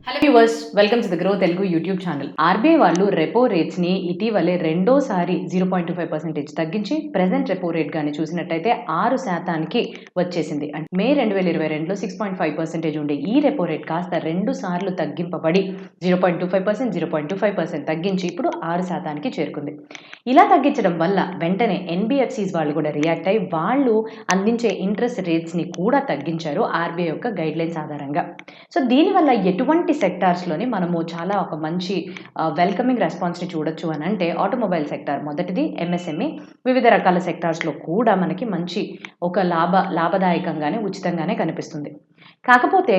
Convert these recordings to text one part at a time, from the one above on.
Hello viewers, welcome to the grow Telugu YouTube channel. RBI వాళ్ళు repo rates ని ఇటీవలే రెండోసారి 0.25% తగ్గించి ప్రెసెంట్ రెపో రేట్ గాని చూసినట్టయితే 6% వచ్చేసింది. అంటే మే 2022లో 6.5% ఉండే ఈ రెపో రేట్ కాస్త 2 సార్లు తగ్గింపబడి 0.25%, 0.25% తగ్గించి ఇప్పుడు 6% చేరుకుంది. ఇలా తగ్గించడం వల్ల వెంటనే ఎన్బిఎఫ్సిస్ వాళ్ళు కూడా రియాక్ట్ అయ్యి వాళ్ళు అందించే ఇంట్రెస్ట్ రేట్స్ ని కూడా తగ్గించారు ఆర్బీఐ యొక్క గైడ్ లైన్స్ ఆధారంగా. సో దీనివల్ల ఎటువంటి సెక్టార్స్లోని మనము చాలా ఒక మంచి వెల్కమింగ్ రెస్పాన్స్ని చూడొచ్చు అని అంటే ఆటోమొబైల్ సెక్టార్ మొదటిది, ఎంఎస్ఎంఈ, వివిధ రకాల సెక్టార్స్లో కూడా మనకి మంచి ఒక లాభదాయకంగానే ఉచితంగానే కనిపిస్తుంది. కాకపోతే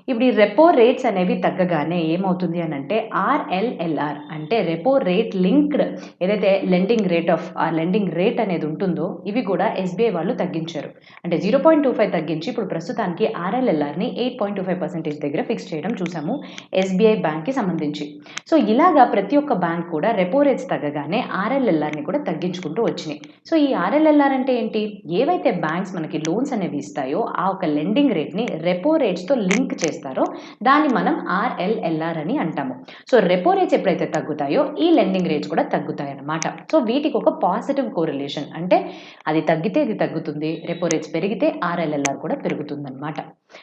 ఇప్పుడు ఈ రెపో రేట్స్ అనేవి తగ్గగానే ఏమవుతుంది అని అంటే ఆర్ఎల్ఎల్ఆర్ అంటే రెపో రేట్ లింక్డ్ ఏదైతే లెండింగ్ రేట్ అనేది ఉంటుందో ఇవి కూడా ఎస్బీఐ వాళ్ళు తగ్గించారు. అంటే 0.25 తగ్గించి ఇప్పుడు ప్రస్తుతానికి ఆర్ఎల్ఎల్ఆర్ని 8.25% దగ్గర ఫిక్స్ చేయడం చూసాము ఎస్బీఐ బ్యాంక్కి సంబంధించి. సో ఇలాగా ప్రతి ఒక్క బ్యాంక్ కూడా రెపో రేట్స్ తగ్గగానే ఆర్ఎల్ఎల్ఆర్ని కూడా తగ్గించుకుంటూ వచ్చినాయి. సో ఈ ఆర్ఎల్ఎల్ఆర్ అంటే ఏంటి? ఏవైతే బ్యాంక్స్ మనకి లోన్స్ అనేవి ఇస్తాయో ఆ ఒక లెండింగ్ రేట్ని రెపో రేట్స్తో లింక్ చేస్తారో దాన్ని మనం ఆర్ఎల్ఎల్ఆర్ అని అంటాము. సో రెపో రేట్స్ ఎప్పుడైతే తగ్గుతాయో ఈ లెండింగ్ రేట్స్ కూడా తగ్గుతాయి అన్నమాట. సో వీటికి ఒక పాజిటివ్ కోరిలేషన్, అంటే అది తగ్గితే ఇది తగ్గుతుంది, రెపో రేట్స్ పెరిగితే ఆర్ఎల్ఎల్ఆర్ కూడా పెరుగుతుంది అనమాట.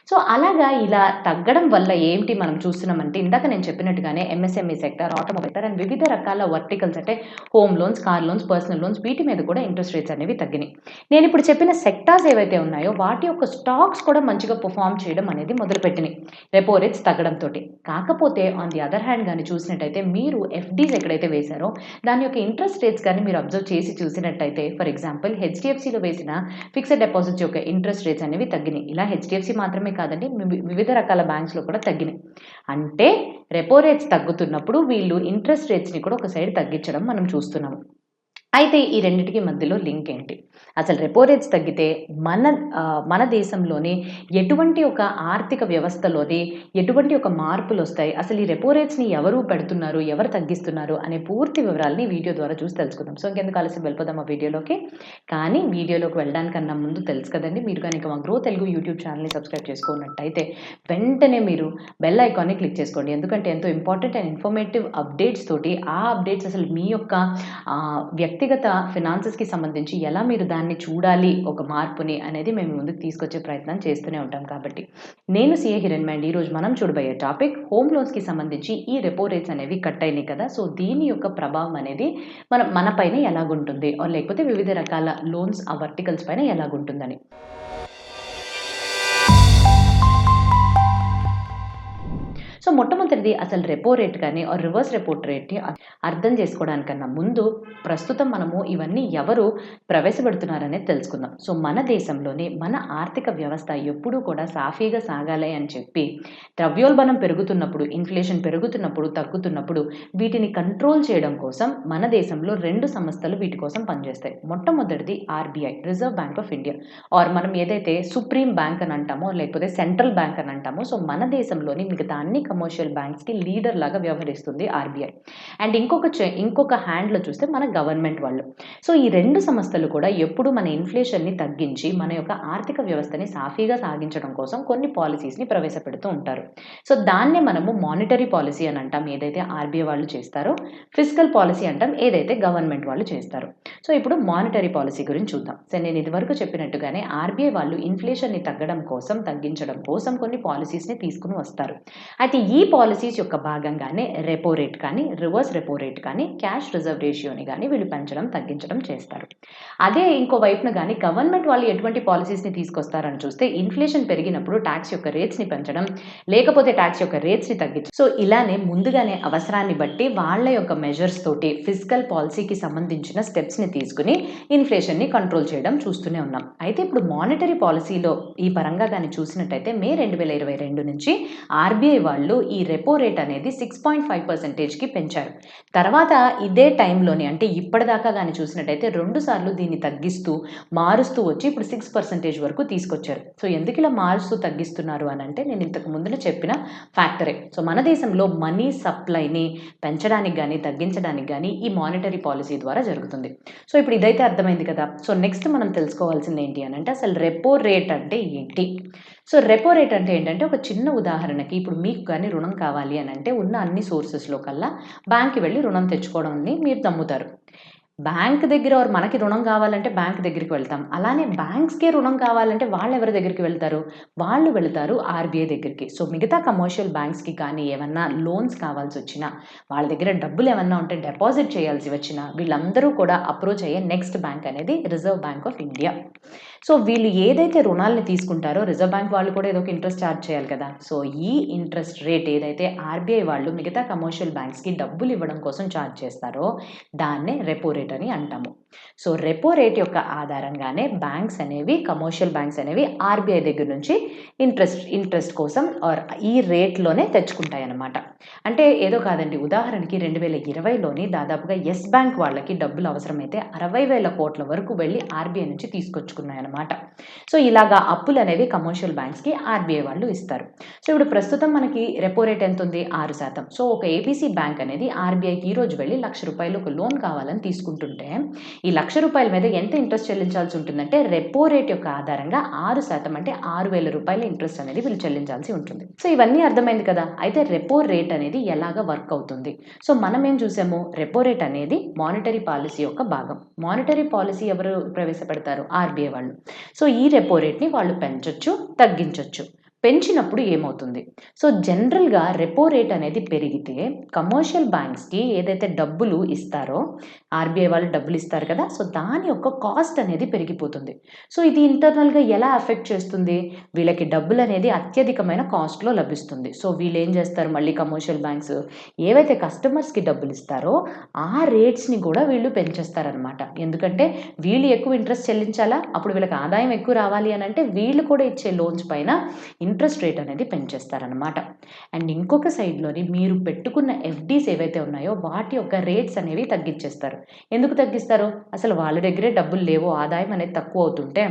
సో అలాగా ఇలా తగ్గడం వల్ల ఏంటి మనం చూస్తున్నామంటే ఇందాక నేను చెప్పినట్టుగానే MSME sector, automobile sector and వివిధ రకాల వర్టికల్స్ అంటే home loans, car loans, personal loans వీటి మీద కూడా ఇంట్రెస్ట్ రేట్స్ అనేవి తగ్గినాయి. నేను ఇప్పుడు చెప్పిన సెక్టార్స్ ఏవైతే ఉన్నాయో వాటి యొక్క స్టాక్స్ కూడా మంచిగా పర్ఫామ్ చేయడం అనేది మొదలుపెట్టినాయి రెపో రేట్స్ తగ్గడంతో. కాకపోతే ఆన్ ది అదర్ హ్యాండ్ కానీ చూసినట్టయితే మీరు ఎఫ్డీస్ ఎక్కడైతే వేశారో దాని యొక్క ఇంట్రెస్ట్ రేట్స్ కానీ మీరు అబ్జర్వ్ చేసి చూసినట్టయితే ఫర్ ఎగ్జాంపుల్ హెచ్డిఎఫ్సిలో వేసిన ఫిక్స్డ్ డిపాజిట్స్ యొక్క ఇంట్రెస్ట్ రేట్స్ అనేవి తగ్గినాయి. ఇలా హెచ్డిఎఫ్సి మాత్రమే కాదండి, వివిధ రకాల బ్యాంక్స్లో కూడా తగ్గినాయి. అంటే రెపో రేట్స్ తగ్గుతున్నప్పుడు వీళ్ళు ఇంట్రెస్ట్ రేట్స్ని కూడా ఒక సైడ్ తగ్గించడం మనం చూస్తున్నాము. అయితే ఈ రెండింటికి మధ్యలో లింక్ ఏంటి? అసలు రెపో రేట్స్ తగ్గితే మన దేశంలోని ఎటువంటి ఒక ఆర్థిక వ్యవస్థలోని ఎటువంటి ఒక మార్పులు వస్తాయి, అసలు ఈ రెపో రేట్స్ని ఎవరు పెడుతున్నారు, ఎవరు తగ్గిస్తున్నారు అనే పూర్తి వివరాలని వీడియో ద్వారా చూసి తెలుసుకుందాం. సో ఇంకెందుకు ఆలస్యం వెళ్ళిపోదాం ఆ వీడియోలోకి. కానీ వీడియోలోకి వెళ్ళడానికన్నా ముందు తెలుసు కదండి, మీరు కనుక మా గ్రో తెలుగు యూట్యూబ్ ఛానల్ని సబ్స్క్రైబ్ చేసుకున్నట్టయితే వెంటనే మీరు బెల్ ఐకాన్ని క్లిక్ చేసుకోండి. ఎందుకంటే ఎంతో ఇంపార్టెంట్ అండ్ ఇన్ఫర్మేటివ్ అప్డేట్స్ తోటి ఆ అప్డేట్స్ అసలు మీ యొక్క వ్యక్తిగత ఫినాన్సెస్కి సంబంధించి ఎలా మీరు దాన్ని చూడాలి ఒక మార్పుని అనేది మేము ముందుకు తీసుకొచ్చే ప్రయత్నం చేస్తూనే ఉంటాం. కాబట్టి నేను సిఏ హిరణ్మయ్య. ఈరోజు మనం చూడబోయే టాపిక్ హోమ్ లోన్స్కి సంబంధించి ఈ రెపో రేట్స్ అనేవి కట్ అయినాయి కదా, సో దీని యొక్క ప్రభావం అనేది మన పైన ఎలాగుంటుంది, లేకపోతే వివిధ రకాల లోన్స్ ఆ వర్టికల్స్ పైన ఎలాగుంటుందని. సో మొట్టమొదటిది అసలు రెపో రేట్ కానీ రివర్స్ రెపో రేట్ని అర్థం చేసుకోవడానికన్నా ముందు ప్రస్తుతం మనము ఇవన్నీ ఎవరు ప్రవేశపెడుతున్నారనేది తెలుసుకుందాం. సో మన దేశంలోని మన ఆర్థిక వ్యవస్థ ఎప్పుడూ కూడా సాఫీగా సాగాలి అని చెప్పి ద్రవ్యోల్బణం పెరుగుతున్నప్పుడు, ఇన్ఫ్లేషన్ పెరుగుతున్నప్పుడు, తగ్గుతున్నప్పుడు వీటిని కంట్రోల్ చేయడం కోసం మన దేశంలో 2 సంస్థలు వీటి కోసం పనిచేస్తాయి. మొట్టమొదటిది RBI, reserve bank of India, మనం ఏదైతే సుప్రీం బ్యాంక్ అని అంటామో లేకపోతే సెంట్రల్ బ్యాంక్ అని అంటామో, సో మన దేశంలోని మిగతా అన్ని కమర్షియల్ బ్యాంక్స్కి లీడర్ లాగా వ్యవహరిస్తుంది ఆర్బీఐ. అండ్ ఇంకొక హ్యాండ్లో చూస్తే మన గవర్నమెంట్ వాళ్ళు. సో ఈ 2 సంస్థలు కూడా ఎప్పుడు మన ఇన్ఫ్లేషన్ని తగ్గించి మన యొక్క ఆర్థిక వ్యవస్థని సాఫీగా సాగించడం కోసం కొన్ని పాలసీస్ని ప్రవేశపెడుతూ ఉంటారు. సో దాన్నే మనము మానిటరీ పాలసీ అని అంటాం ఏదైతే ఆర్బీఐ వాళ్ళు చేస్తారో, ఫిస్కల్ పాలసీ అంటాం ఏదైతే గవర్నమెంట్ వాళ్ళు చేస్తారో. సో ఇప్పుడు మానిటరీ పాలసీ గురించి చూద్దాం. సో నేను ఇదివరకు చెప్పినట్టుగానే ఆర్బీఐ వాళ్ళు ఇన్ఫ్లేషన్ని తగ్గించడం కోసం కొన్ని పాలసీస్ని తీసుకుని వస్తారు. అయితే ఈ పాలసీస్ యొక్క భాగంగానే రెపో రేట్ కానీ, రివర్స్ రెపో రేట్ కానీ, క్యాష్ రిజర్వ్ రేషియోని కానీ వీళ్ళు పెంచడం తగ్గించడం చేస్తారు. అదే ఇంకో వైపున కానీ గవర్నమెంట్ వాళ్ళు ఎటువంటి పాలసీస్ని తీసుకొస్తారని చూస్తే ఇన్ఫ్లేషన్ పెరిగినప్పుడు ట్యాక్స్ యొక్క రేట్స్ని పెంచడం, లేకపోతే ట్యాక్స్ యొక్క రేట్స్ని తగ్గించడం. సో ఇలానే ముందుగానే అవసరాన్ని బట్టి వాళ్ళ యొక్క మెజర్స్ తోటి ఫిస్కల్ పాలసీకి సంబంధించిన స్టెప్స్ని తీసుకుని ఇన్ఫ్లేషన్ని కంట్రోల్ చేయడం చూస్తూనే ఉన్నాం. అయితే ఇప్పుడు మానిటరీ పాలసీలో ఈ పరంగా కానీ చూసినట్టయితే మే 2022 నుంచి ఆర్బీఐ వాళ్ళు ఈ రెపో రేట్ అనేది 6.5%కి పెంచారు. తర్వాత ఇదే టైంలోని అంటే ఇప్పటిదాకా కానీ చూసినట్టయితే 2 సార్లు దీన్ని మారుస్తూ వచ్చి ఇప్పుడు 6% వరకు తీసుకొచ్చారు. సో ఎందుకు ఇలా మారుస్తూ తగ్గిస్తున్నారు అని అంటే నేను ఇంతకు ముందున చెప్పిన ఫ్యాక్టరే. సో మన దేశంలో మనీ సప్లైని పెంచడానికి కానీ తగ్గించడానికి కానీ ఈ మానిటరీ పాలసీ ద్వారా జరుగుతుంది. సో ఇప్పుడు ఇదైతే అర్థమైంది కదా. సో నెక్స్ట్ మనం తెలుసుకోవాల్సింది ఏంటి అని అంటే అసలు రెపో రేట్ అంటే ఏంటి. సో రెపో రేట్ అంటే ఏంటంటే ఒక చిన్న ఉదాహరణకి ఇప్పుడు మీకు కానీ రుణం కావాలి అని అంటే ఉన్న అన్ని సోర్సెస్‌లో కల్లా బ్యాంక్‌కి వెళ్లి రుణం తెచ్చుకోవడాన్ని మీరు నమ్ముతారు. బ్యాంక్ దగ్గర మనకి రుణం కావాలంటే బ్యాంక్ దగ్గరికి వెళ్తాం. అలానే బ్యాంక్స్‌కే రుణం కావాలంటే వాళ్ళెవరి దగ్గరికి వెళ్తారు? వాళ్ళు వెళ్తారు ఆర్‌బీఐ దగ్గరికి. సో, మిగతా కమర్షియల్ బ్యాంక్స్‌కి కానీ ఏమన్నా లోన్స్ కావాల్సొచ్చినా, వాళ్ళ దగ్గర డబ్బులేమన్నా ఉంటే డిపాజిట్ చేయాల్సి వచ్చినా, వీళ్ళందరూ కూడా అప్రోచ్ అయ్యే నెక్స్ట్ బ్యాంక్ అనేది reserve bank of India. So, వీళ్ళు ఏదైతే రుణాల్ని తీసుకుంటారో రిజర్వ్ బ్యాంక్ వాళ్ళు కూడా ఏదో ఒక ఇంట్రెస్ట్ చార్జ్ చేయాలి కదా! సో, ఈ ఇంట్రెస్ట్ రేట్ ఏదైతే ఆర్‌బీఐ వాళ్ళు మిగతా కమర్షియల్ బ్యాంక్స్‌కి డబ్బులివ్వడం కోసం చార్జ్ చేస్తారో దాన్నే రెపో రేట్ అని అంటాము. సో, రెపో రేట్ యొక్క ఆధారంగానే బ్యాంక్స్ అనేవి కమర్షియల్ బ్యాంక్స్ అనేవి ఆర్‌బీఐ దగ్గర నుంచి ఇంట్రెస్ట్ కోసం ఈ రేట్‌లోనే తెచ్చుకుంటాయన్నమాట. అంటే ఏదో కాదండి. ఉదాహరణకి 2020లోని దాదాపుగా యెస్ బ్యాంక్ వాళ్ళకి డబ్బులు అవసరమైతే 60,000 కోట్ల వరకు వెళ్లి ఆర్‌బీఐ నుంచి తీసుకొచ్చుకున్నాయన్నమాట. సో, ఇలాగా అప్పులనేవి కమర్షియల్ బ్యాంక్స్‌కి ఆర్‌బీఐ వాళ్ళు ఇస్తారు. సో, ఇప్పుడు ప్రస్తుతం మనకి రెపో రేట్ ఎంతుంది? 6%. సో, ఒక ఏబీసీ బ్యాంక్ అనేది ఆర్‌బీఐకి ఈరోజు వెళ్లి ₹1,00,000 ఒక లోన్ కావాలని తీసుకుంటుంటే, ఈ ₹1,00,000 మీద ఎంత ఇంట్రెస్ట్ చెల్లించాల్సి ఉంటుందంటే రెపో రేట్ యొక్క ఆధారంగా 6% అంటే ₹6,000 ఇంట్రెస్ట్ అనేది వీళ్ళు చెల్లించాల్సి ఉంటుంది. సో, ఇవన్నీ అర్థమైంది కదా! అయితే రెపో రేట్ అనేది ఎలాగా వర్క్ అవుతుంది? సో, మనం ఏం చూసాము? రెపో రేట్ అనేది మానిటరీ పాలసీ యొక్క భాగం. మానిటరీ పాలసీ ఎవరు ప్రవేశపెడతారు? ఆర్‌బీఐ వాళ్ళు. సో, ఈ రెపో రేట్‌ని వాళ్ళు పెంచొచ్చు, తగ్గించొచ్చు. పెంచినప్పుడు ఏమవుతుంది? సో, జనరల్‌గా రెపో రేట్ అనేది పెరిగితే కమర్షియల్ బ్యాంక్స్‌కి ఏదైతే డబ్బులు ఇస్తారో, ఆర్‌బీఐ వాళ్ళు డబ్బులు ఇస్తారు కదా! సో, దాని యొక్క కాస్ట్ అనేది పెరిగిపోతుంది. సో, ఇది ఇంటర్నల్‌గా ఎలా ఎఫెక్ట్ చేస్తుంది? వీళ్ళకి డబ్బులనేది అత్యధికమైన కాస్ట్‌లో లభిస్తుంది. సో, వీళ్ళేం చేస్తారు మళ్ళీ కమర్షియల్ బ్యాంక్స్ ఏవైతే కస్టమర్స్‌కి డబ్బులిస్తారో, ఆ రేట్స్‌ని కూడా వీళ్ళు పెంచేస్తారనమాట. ఎందుకంటే వీళ్ళు ఎక్కువ ఇంట్రెస్ట్ చెల్లించాలా? అప్పుడు వీళ్ళకి ఆదాయం ఎక్కువ రావాలి అనంటే వీళ్ళు కూడా ఇచ్చే లోన్స్ పైన ఇంట్రెస్ట్ రేట్ అనేది పెంచేస్తారనమాట. అండ్ ఇంకొక సైడ్‌లోని మీరు పెట్టుకున్న ఎఫ్‌డీస్ ఏవైతే ఉన్నాయో వాటి యొక్క రేట్స్ అనేవి తగ్గిచ్చేస్తారు. ఎందుకు తగ్గిస్తారు? అసలు వాళ్ళ దగ్గరే డబ్బులు లేవు, ఆదాయం అనేది తక్కువ అవుతుంటే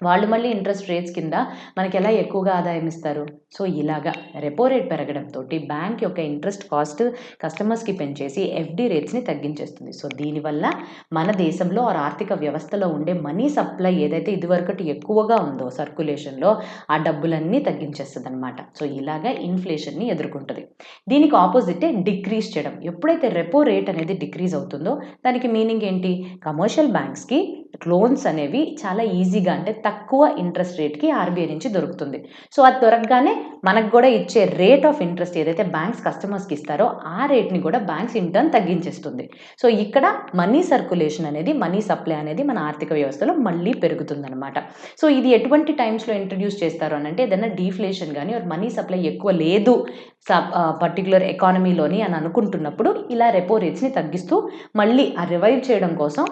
వాళ్ళు మళ్ళీ ఇంట్రెస్ట్ రేట్స్ కింద మనకెలా ఎక్కువగా ఆదాయం ఇస్తారు? సో, ఇలాగా రెపో రేట్ పెరగడంతోటి బ్యాంక్ యొక్క ఇంట్రెస్ట్ కాస్ట్ కస్టమర్స్‌కి పెంచేసి ఎఫ్‌డీ రేట్స్‌ని తగ్గించేస్తుంది. సో, దీనివల్ల మన దేశంలో ఆర్థిక వ్యవస్థలో ఉండే మనీ సప్లై ఏదైతే ఇదివరకటి ఎక్కువగా ఉందో సర్క్యులేషన్‌లో ఆ డబ్బులన్నీ తగ్గించేస్తదనమాట. సో, ఇలాగా ఇన్‌ఫ్లేషన్‌ని ఎదుర్కొంటది. దీనికి ఆపోజిటే డిక్రీజ్ చేయడం. ఎప్పుడైతే రెపో రేట్ అనేది డిక్రీజ్ అవుతుందో దానికి మీనింగ్ ఏంటి? కమర్షియల్ బ్యాంక్స్‌కి లోన్స్ అనేవి చాలా ఈజీగా అంటే తక్కువ ఇంట్రెస్ట్ రేట్‌కి ఆర్‌బీఐ నుంచి దొరుకుతుంది. సో, అది దొరకగానే మనకు గూడా ఇచ్చే రేట్ ఆఫ్ ఇంట్రెస్ట్ ఏదైతే బ్యాంక్స్ కస్టమర్స్‌కి ఇస్తారో ఆ రేట్‌ని కూడా బ్యాంక్స్ ఇన్ టర్న్ తగ్గించేస్తుంది. సో, ఇక్కడ మనీ సర్క్యులేషన్ అనేది, మనీ సప్లై అనేది మన ఆర్థిక వ్యవస్థలో మళ్ళీ పెరుగుతుందనమాట. సో, ఇది ఎటువంటి టైమ్స్‌లో ఇంట్రొడ్యూస్ చేస్తారు అనంటే ఏదైనా డీఫ్లేషన్ గాని ఆర్ మనీ సప్లై ఎక్కువ లేదు పర్టిక్యులర్ ఎకానమీలోని అని అనుకుంటున్నప్పుడు ఇలా రెపో రేట్స్‌ని తగ్గిస్తూ మళ్ళీ రివైవ్ చేయడం కోసం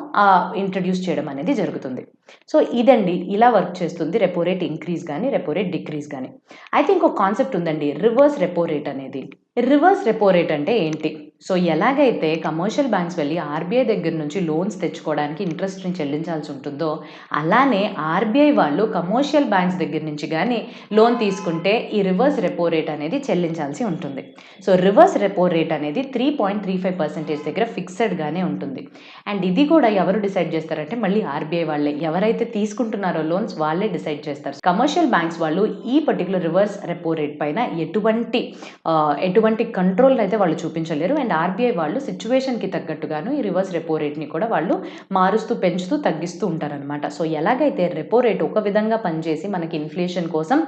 ఇంట్రొడ్యూస్ చేయడం అనేది జరుగుతుంది. సో, ఇదండి ఇలా వర్క్ చేస్తుంది రెపో రేట్ ఇంక్రీజ్ గాని, రెపో రేట్ డిక్రీజ్ గాని. అయితే ఇంకొక కాన్సెప్ట్ ఉందండి. రివర్స్ రెపో రేట్ అనేది. రివర్స్ రెపో రేట్ అంటే ఏంటి? సో, ఎలాగైతే కమర్షియల్ బ్యాంక్స్ వెళ్లి ఆర్‌బీఐ దగ్గర నుంచి లోన్స్ తెచ్చుకోవడానికి ఇంట్రెస్ట్‌ని చెల్లించాల్సి ఉంటుందో, అలానే ఆర్‌బీఐ వాళ్ళు కమర్షియల్ బ్యాంక్స్ దగ్గర నుంచి గాని లోన్ తీసుకుంటే ఈ రివర్స్ రెపో రేట్ అనేది చెల్లించాల్సి ఉంటుంది. సో, రివర్స్ రెపో రేట్ అనేది 3.35% దగ్గర ఫిక్స్‌డ్‌గానే ఉంటుంది. అండ్ ఇది కూడా ఎవరు డిసైడ్ చేస్తారంటే మళ్ళీ ఆర్‌బీఐ వాళ్ళే. ఎవరైతే తీసుకుంటున్నారో లోన్స్ వాళ్ళే డిసైడ్ చేస్తారు. కమర్షియల్ బ్యాంక్స్ వాళ్ళు ఈ పర్టిక్యులర్ రివర్స్ రెపో రేట్ పైన ఎటువంటి కంట్రోల్ అయితే వాళ్ళు చూపించలేరు. అండ్ ఆర్‌బీఐ వాళ్ళు సిట్యుయేషన్‌కి తగ్గట్టుగాను ఈ రివర్స్ రెపో రేట్‌ని కూడా వాళ్ళు మారుస్తూ, పెంచుతూ, తగ్గిస్తూ ఉంటారనమాట. సో, ఎలాగైతే రెపో రేట్ ఒక విధంగా పనిచేసి మనకి ఇన్‌ఫ్లేషన్ కోసం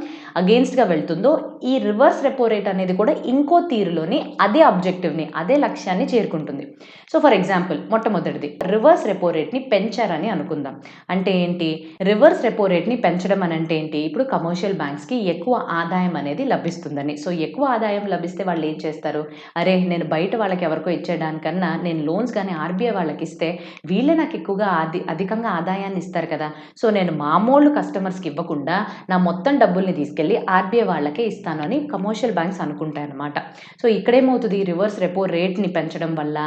అగెయిన్స్ట్‌గా వెళ్తుందో, ఈ రివర్స్ రెపో రేట్ అనేది కూడా ఇంకో తీరులోని అదే ఆబ్జెక్టివ్‌ని, అదే లక్ష్యాన్ని చేరుకుంటుంది. సో, ఫర్ ఎగ్జాంపుల్ మొట్టమొదటిది రివర్స్ రెపో రేట్‌ని పెంచారని అనుకుందాం. అంటే ఏంటి? రివర్స్ రెపో రేట్‌ని పెంచడం అనంటే ఏంటి? ఇప్పుడు కమర్షియల్ బ్యాంక్స్‌కి ఎక్కువ ఆదాయం అనేది లభిస్తుందని. సో, ఎక్కువ ఆదాయం లభిస్తే వాళ్ళు ఏం చేస్తారు? అరే! నేను బయట వాళ్ళకి ఎవరికో ఇచ్చేయడానికన్నా నేను లోన్స్ గాని ఆర్‌బీఐ వాళ్ళకిస్తే వీళ్ళే నాకు ఎక్కువగా అధికంగా ఆదాయాన్ని ఇస్తారు కదా! సో, నేను మామూలు కస్టమర్స్‌కి ఇవ్వకుండా నా మొత్తం డబ్బుల్ని తీసుకెళ్ళి ఆర్‌బీఐ వాళ్ళకే ఇస్తాను అని కమర్షియల్ బ్యాంక్స్ అనుకుంటాయన్నమాట. సో, ఇక్కడేమవుతది? రివర్స్ రెపో రేట్‌ని పెంచడం వల్ల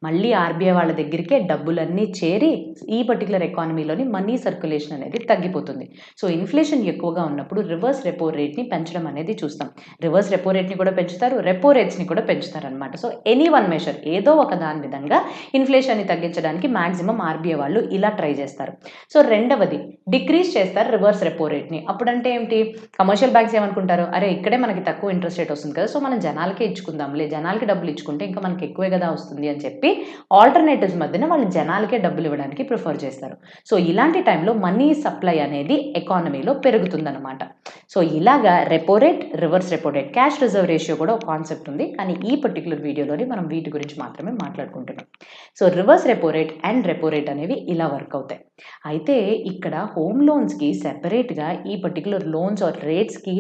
మళ్ళీ ఆర్‌బీఐ వాళ్ళ దగ్గరికే డబ్బులన్నీ చేరి ఈ పర్టిక్యులర్ ఎకానమీలోని మనీ సర్క్యులేషన్ అనేది తగ్గిపోతుంది. సో, ఇన్‌ఫ్లేషన్ ఎక్కువగా ఉన్నప్పుడు రివర్స్ రెపో రేట్‌ని పెంచడం అనేది చూస్తాం. రివర్స్ రెపో రేట్‌ని కూడా పెంచుతారు. రెపో రేట్స్‌ని కూడా పెంచుతారనమాట. సో, ఎనీ వన్ మెషర్ ఏదో ఒక దాని విధంగా ఇన్ఫ్లేషన్ని తగ్గించడానికి మాక్సిమం ఆర్బీఐ వాళ్ళు ఇలా ట్రై చేస్తారు. సో రెండవది డిక్రీజ్ చేస్తారు రివర్స్ రెపో రేట్ని. అప్పుడంటే ఏంటి, కమర్షియల్ బ్యాంక్స్ ఏమనుకుంటారు, అరే ఇక్కడే మనకి తక్కువ ఇంట్రెస్ట్ రేట్ వస్తుంది కదా, సో మనం జనాలకే ఇచ్చుకుందాంలే, జనాలకి డబ్బులు ఇచ్చుకుంటే ఇంకా మనకి ఎక్కువే కదా వస్తుంది అని చెప్పి ఆల్టర్నేటివ్స్ మధ్యన వాళ్ళు జనాలకే డబ్బులు ఇవ్వడానికి ప్రిఫర్ చేస్తారు. సో ఇలాంటి టైంలో మనీ సప్లై అనేది ఎకానమీలో పెరుగుతుందన్నమాట. సో ఇలాగా repo rate, reverse repo rate, cash reserve ratio కూడా ఒక కాన్సెప్ట్ ఉంది, కానీ ఈ పర్టికులర్ వీడియోలోని మనం వీటి గురించి మాత్రమే మాట్లాడుకుంటున్నాం. So reverse repo rate and repo rate అనేవి ఇలా వర్క్ అవుతాయి. అయితే ఇక్కడ హోమ్ లోన్స్కి సెపరేట్గా ఈ పర్టికులర్ లోన్స్ ఆర్ రేట్స్కి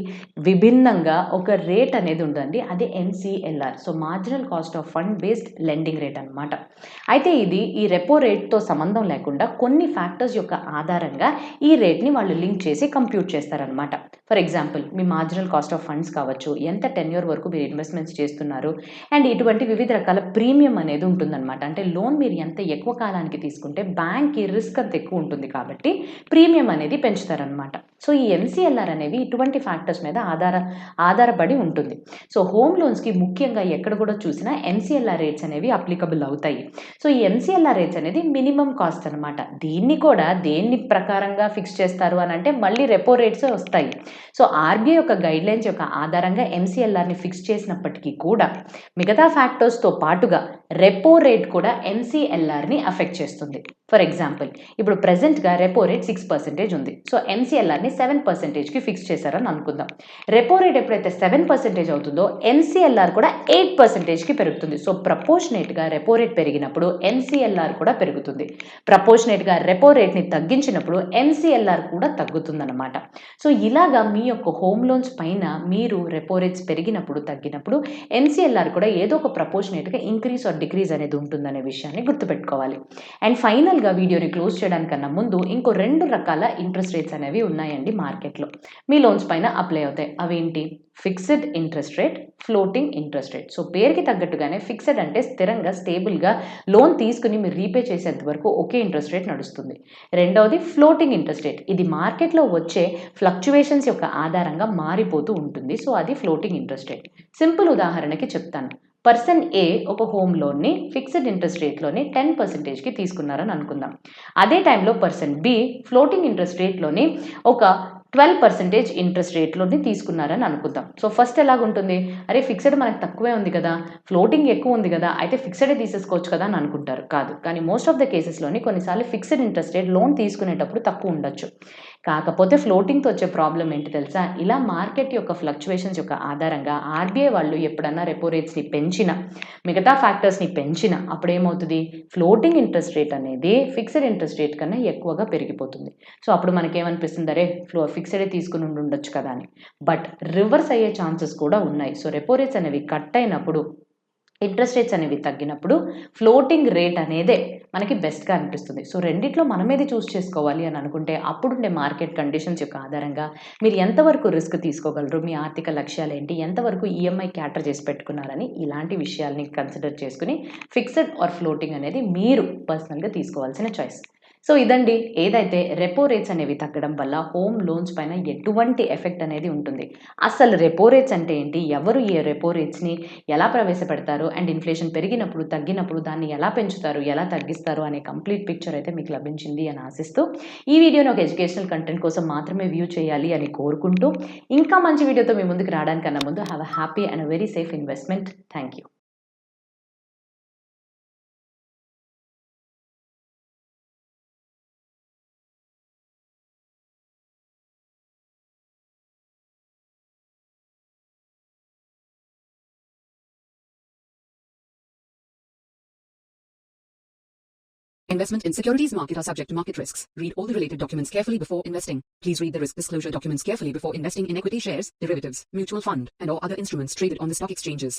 విభిన్నంగా ఒక రేట్ అనేది ఉందండి, అది MCLR. So marginal cost of fund based lending rate అనమాట. అయితే ఇది ఈ రెపో రేట్తో సంబంధం లేకుండా కొన్ని ఫ్యాక్టర్స్ యొక్క ఆధారంగా ఈ రేట్ని వాళ్ళు లింక్ చేసి కంప్యూట్ చేస్తారనమాట. For example me marginal cost of funds కావచ్చు, ఎంత టెన్యూర్ వరకు మీరు ఇన్వెస్ట్మెంట్స్ చేస్తున్నారు, అండ్ ఇటువంటి వివిధ రకాల ప్రీమియం అనేది ఉంటుందన్నమాట. అంటే లోన్ మీరు ఎంత ఎక్కువ కాలానికి తీసుకుంటే బ్యాంక్కి రిస్క్ అంత ఎక్కువ ఉంటుంది కాబట్టి ప్రీమియం అనేది పెంచుతారనమాట. సో ఈ MCLR అనేవి ఇటువంటి ఫ్యాక్టర్స్ మీద ఆధారపడి ఉంటుంది. సో హోమ్ లోన్స్కి ముఖ్యంగా ఎక్కడ కూడా చూసినా MCLR రేట్స్ అనేవి అప్లికబుల్ అవుతాయి. సో ఈ MCLR రేట్స్ అనేది మినిమం కాస్ట్ అనమాట. దీన్ని కూడా దేన్ని ప్రకారంగా ఫిక్స్ చేస్తారు అని అంటే మళ్ళీ రెపో రేట్స్ వస్తాయి. సో ఆర్బీఐ యొక్క గైడ్లైన్స్ యొక్క ఆధారంగా MCLRని ఫిక్స్ చేసినప్పటికీ కూడా మిగతా ఫ్యాక్టర్స్తో పాటుగా రెపో రేట్ కూడా MCLRని అఫెక్ట్ చేస్తుంది. ఫర్ ఎగ్జాంపుల్ ఇప్పుడు ప్రెసెంట్గా రెపో రేట్ 6% ఉంది. సో MCLRని 7%కి ఫిక్స్ చేశారని అనుకుందాం. రెపో రేట్ ఎప్పుడైతే 7% అవుతుందో MCLR కూడా 8%కి పెరుగుతుంది. సో ప్రపోర్షనేట్గా రెపో రేట్ పెరిగినప్పుడు MCLR కూడా పెరుగుతుంది. ప్రపోర్షనేట్గా రెపో రేట్ని తగ్గించినప్పుడు MCLR కూడా తగ్గుతుందన్నమాట. సో ఇలాగా మీ యొక్క హోమ్ లోన్స్ పైన మీరు రెపో రేట్స్ పెరిగినప్పుడు తగ్గినప్పుడు MCLR కూడా ఏదో ఒక ప్రపోర్షనేట్గా ఇంక్రీజ్ ఆర్ డిక్రీజ్ అనేది ఉంటుందనే విషయాన్ని గుర్తుపెట్టుకోవాలి. అండ్ ఫైనల్గా వీడియోని క్లోజ్ చేయడానికన్నా ముందు ఇంకో 2 రకాల ఇంట్రెస్ట్ రేట్స్ అనేవి ఉన్నాయండి మార్కెట్లో, మీ లోన్స్ పైన అప్లై అవుతాయి. అవేంటి, fixed interest rate, floating interest rate. So పేరుకి తగ్గట్టుగానే ఫిక్స్డ్ అంటే స్థిరంగా స్టేబుల్గా లోన్ తీసుకుని మీరు రీపే చేసేంత వరకు ఒకే ఇంట్రెస్ట్ రేట్ నడుస్తుంది. రెండవది ఫ్లోటింగ్ ఇంట్రెస్ట్ రేట్. ఇది మార్కెట్లో వచ్చే ఫ్లక్చువేషన్స్ యొక్క ఆధారంగా మారిపోతూ ఉంటుంది. సో అది ఫ్లోటింగ్ ఇంట్రెస్ట్ రేట్. సింపుల్ ఉదాహరణకి చెప్తాను. పర్సన్ ఏ ఒక హోమ్ లోన్ని ఫిక్స్డ్ ఇంట్రెస్ట్ రేట్లోని 10%కి తీసుకున్నారని అనుకుందాం. అదే టైంలో పర్సన్ బి ఫ్లోటింగ్ ఇంట్రెస్ట్ రేట్లోని ఒక 12% ఇంట్రెస్ట్ రేట్లోని తీసుకున్నారని అనుకుందాం. సో ఫస్ట్ ఎలాగుంటుంది, అరే ఫిక్స్డ్ మనకు తక్కువే ఉంది కదా, ఫ్లోటింగ్ ఎక్కువ ఉంది కదా, అయితే ఫిక్స్డే తీసేసుకోవచ్చు కదా అని అనుకుంటారు. కాదు, కానీ మోస్ట్ ఆఫ్ ద కేసెస్లోని కొన్నిసార్లు ఫిక్స్డ్ ఇంట్రెస్ట్ రేట్ లోన్ తీసుకునేటప్పుడు తక్కువ ఉండొచ్చు. కాకపోతే ఫ్లోటింగ్తో వచ్చే ప్రాబ్లం ఏంటి తెలుసా, ఇలా మార్కెట్ యొక్క ఫ్లక్చువేషన్స్ యొక్క ఆధారంగా ఆర్బీఐ వాళ్ళు ఎప్పుడన్నా రెపో రేట్స్ని పెంచినా, మిగతా ఫ్యాక్టర్స్ని పెంచినా అప్పుడు ఏమవుతుంది, ఫ్లోటింగ్ ఇంట్రెస్ట్ రేట్ అనేది ఫిక్స్డ్ ఇంట్రెస్ట్ రేట్ కన్నా ఎక్కువగా పెరిగిపోతుంది. సో అప్పుడు మనకేమనిపిస్తుంది, అరే ఫిక్స్డే తీసుకుని ఉండొచ్చు కదా అని. బట్ రివర్స్ అయ్యే ఛాన్సెస్ కూడా ఉన్నాయి. సో రెపో రేట్స్ అనేవి కట్ అయినప్పుడు, ఇంట్రెస్ట్ రేట్స్ అనేవి తగ్గినప్పుడు ఫ్లోటింగ్ రేట్ అనేదే మనకి బెస్ట్గా అనిపిస్తుంది. సో రెండిట్లో మనం ఏది చూస్ చేసుకోవాలి అని అనుకుంటే అప్పుడుండే మార్కెట్ కండిషన్స్ యొక్క ఆధారంగా మీరు ఎంతవరకు రిస్క్ తీసుకోగలరు, మీ ఆర్థిక లక్ష్యాలు ఏంటి, ఎంతవరకు ఈఎంఐ క్యాటర్ చేసి పెట్టుకున్నారని ఇలాంటి విషయాల్ని కన్సిడర్ చేసుకుని ఫిక్స్డ్ ఆర్ ఫ్లోటింగ్ అనేది మీరు పర్సనల్గా తీసుకోవాల్సిన చాయిస్. సో ఇదండి, ఏదైతే రెపో రేట్స్ అనేవి తగ్గడం వల్ల హోమ్ లోన్స్ పైన ఎటువంటి ఎఫెక్ట్ అనేది ఉంటుంది, అసలు రెపో రేట్స్ అంటే ఏంటి, ఎవరు ఈ రెపో రేట్స్ని ఎలా ప్రవేశపెడతారు, అండ్ ఇన్ఫ్లేషన్ పెరిగినప్పుడు తగ్గినప్పుడు దాన్ని ఎలా పెంచుతారు, ఎలా తగ్గిస్తారు అనే కంప్లీట్ పిక్చర్ అయితే మీకు లభించింది అని ఆశిస్తూ ఈ వీడియోని ఒక ఎడ్యుకేషనల్ కంటెంట్ కోసం మాత్రమే వ్యూ చేయాలి అని కోరుకుంటూ ఇంకా మంచి వీడియోతో మీ ముందుకు రావడానికన్నా ముందు have a happy and a very safe investment. Thank you. Investment in securities market are subject to market risks. Read all the related documents carefully before investing. Please read the risk disclosure documents carefully before investing in equity shares, derivatives, mutual fund, and or other instruments traded on the stock exchanges.